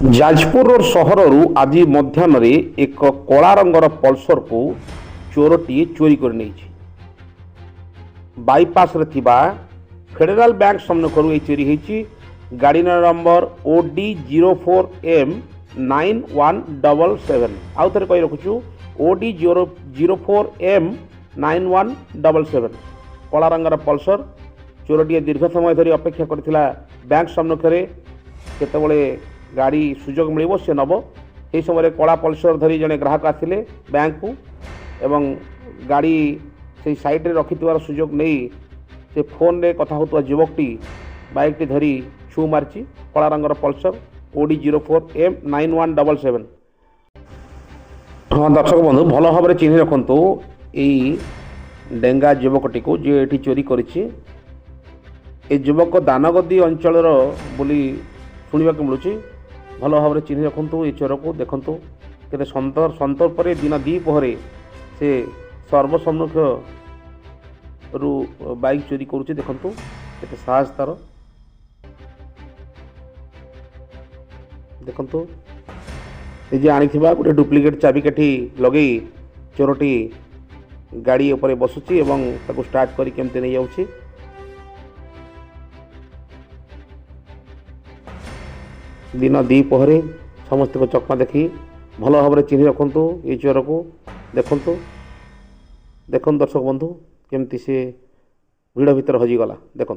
Jajpur road सहरु आज मध्याह्न एक कला रंगर पल्सर को चोरटी चोरी कर नहीं बाईपास रे थिबा फेडरल बैंक सम्मुखर ये चोरी होती। गाड़ी नंबर OD04M9177 आउ थे कही रखुचु OD04M9177 कला रंगर पल्सर चोरटी दीर्घ समय धरी अपेक्षा करथिला बैंक सम्मुखें केतबले गाड़ी सुजोग मिल सी नब यही समय कला पल्सर धरी जड़े ग्राहक आसिले बैंक को एवं गाड़ी से साइड रे रखि सुजोग नहीं से फोन रे कथा होता युवकटी बाइक टी धरी छू मारी कला रंगर पल्सर OD04M9177। हाँ दर्शक बंधु भल भाव में चिन्ह रखु यही डेंगा युवकटी को जी ये चोरी करी युवक दानगदी अंचल बोली शुणा मिलूँ भल भाव में चिन्ह रखु ये चोर को देखु के सतर्प दिन द्विपहर से सर्वसम्मुख रु बाइक चोरी करुच्ची देखु के साहस तार देखु निजे आनी गोटे डुप्लिकेट चाबिकाठी लगे चोरटी गाड़ी उपर बसुची एवं ताको स्टार्ट करी केमती नहीं जाउची। दिन द्विपहरे समस्त को चकमा देखी भल भाव में चिन्ह रखु ये चोर को देखु देखु दर्शक बंधु केमती से भिड़ भितर हजिगला देखु।